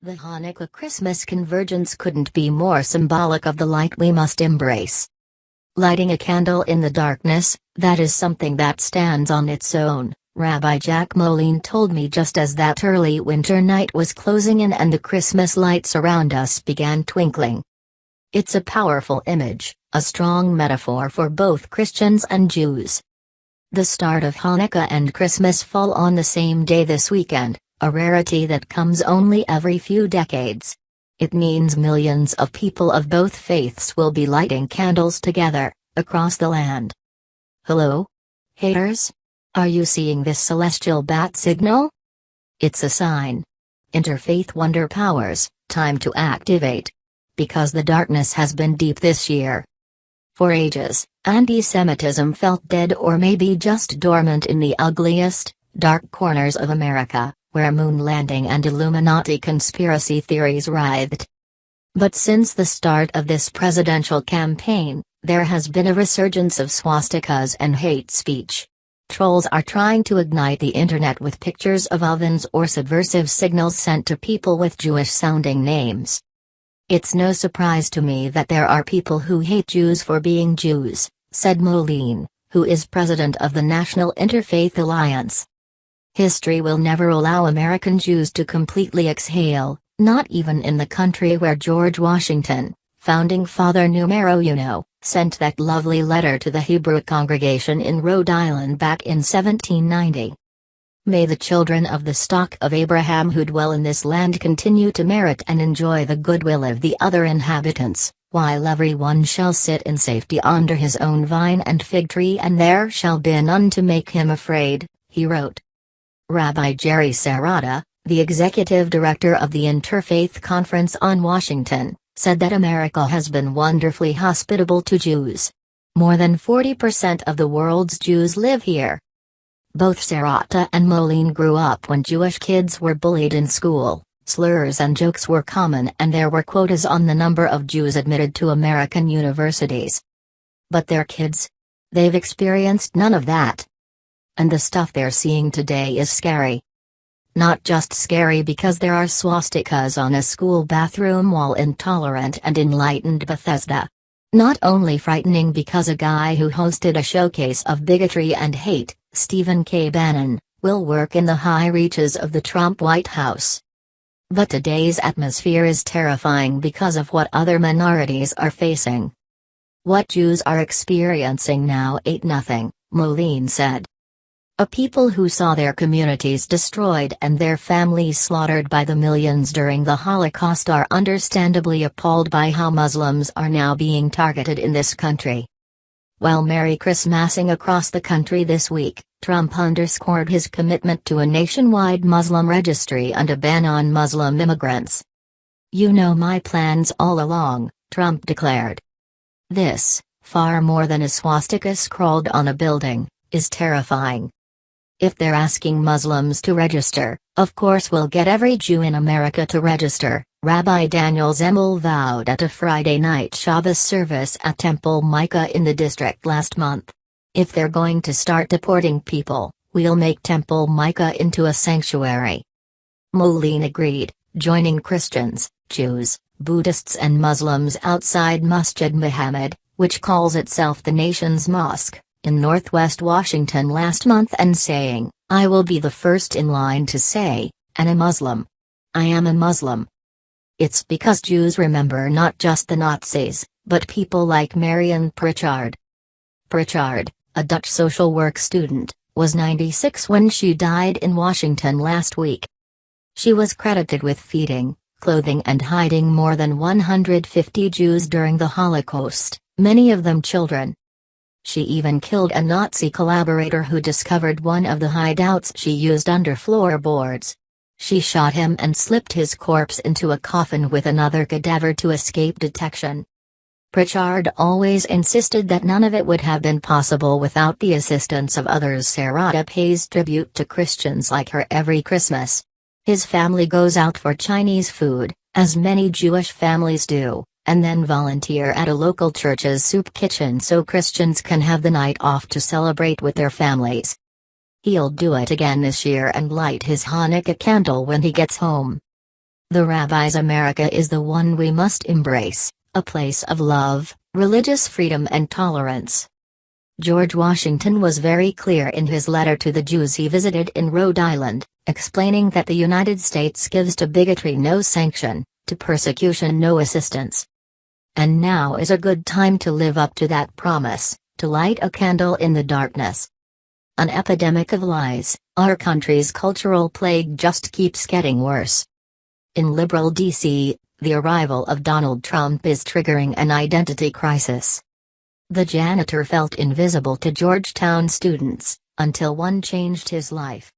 The Hanukkah Christmas convergence couldn't be more symbolic of the light we must embrace. Lighting a candle in the darkness, that is something that stands on its own, Rabbi Jack Moline told me just as that early winter night was closing in and the Christmas lights around us began twinkling. It's a powerful image, a strong metaphor for both Christians and Jews. The start of Hanukkah and Christmas fall on the same day this weekend, a rarity that comes only every few decades. It means millions of people of both faiths will be lighting candles together, across the land. Hello? Haters? Are you seeing this celestial bat signal? It's a sign. Interfaith wonder powers, time to activate. Because the darkness has been deep this year. For ages, anti-Semitism felt dead or maybe just dormant in the ugliest, dark corners of America, where moon landing and Illuminati conspiracy theories writhed. But since the start of this presidential campaign, there has been a resurgence of swastikas and hate speech. Trolls are trying to ignite the internet with pictures of ovens or subversive signals sent to people with Jewish-sounding names. It's no surprise to me that there are people who hate Jews for being Jews, said Moline, who is president of the National Interfaith Alliance. History will never allow American Jews to completely exhale, not even in the country where George Washington, founding father numero uno, sent that lovely letter to the Hebrew congregation in Rhode Island back in 1790. May the children of the stock of Abraham who dwell in this land continue to merit and enjoy the goodwill of the other inhabitants, while every one shall sit in safety under his own vine and fig tree and there shall be none to make him afraid, he wrote. Rabbi Jerry Serrata, the executive director of the Interfaith Conference on Washington, said that America has been wonderfully hospitable to Jews. More than 40% of the world's Jews live here. Both Serrata and Moline grew up when Jewish kids were bullied in school, slurs and jokes were common and there were quotas on the number of Jews admitted to American universities. But their kids? They've experienced none of that. And the stuff they're seeing today is scary. Not just scary because there are swastikas on a school bathroom wall in tolerant and enlightened Bethesda. Not only frightening because a guy who hosted a showcase of bigotry and hate, Stephen K. Bannon, will work in the high reaches of the Trump White House. But today's atmosphere is terrifying because of what other minorities are facing. What Jews are experiencing now ain't nothing, Moline said. A people who saw their communities destroyed and their families slaughtered by the millions during the Holocaust are understandably appalled by how Muslims are now being targeted in this country. While Merry Christmasing across the country this week, Trump underscored his commitment to a nationwide Muslim registry and a ban on Muslim immigrants. You know my plans all along, Trump declared. This, far more than a swastika scrawled on a building, is terrifying. If they're asking Muslims to register, of course we'll get every Jew in America to register, Rabbi Daniel Zemel vowed at a Friday night Shabbos service at Temple Micah in the district last month. If they're going to start deporting people, we'll make Temple Micah into a sanctuary. Moline agreed, joining Christians, Jews, Buddhists and Muslims outside Masjid Muhammad, which calls itself the nation's mosque, in Northwest Washington last month and saying, I will be the first in line to say, and a Muslim. I am a Muslim. It's because Jews remember not just the Nazis, but people like Marion Pritchard. Pritchard, a Dutch social work student, was 96 when she died in Washington last week. She was credited with feeding, clothing and hiding more than 150 Jews during the Holocaust, many of them children. She even killed a Nazi collaborator who discovered one of the hideouts she used under floorboards. She shot him and slipped his corpse into a coffin with another cadaver to escape detection. Pritchard always insisted that none of it would have been possible without the assistance of others. Serrata pays tribute to Christians like her every Christmas. His family goes out for Chinese food, as many Jewish families do, and then volunteer at a local church's soup kitchen so Christians can have the night off to celebrate with their families. He'll do it again this year and light his Hanukkah candle when he gets home. The rabbi's America is the one we must embrace, a place of love, religious freedom and tolerance. George Washington was very clear in his letter to the Jews he visited in Rhode Island, explaining that the United States gives to bigotry no sanction, to persecution no assistance. And now is a good time to live up to that promise, to light a candle in the darkness. An epidemic of lies, our country's cultural plague just keeps getting worse. In liberal D.C., the arrival of Donald Trump is triggering an identity crisis. The janitor felt invisible to Georgetown students, until one changed his life.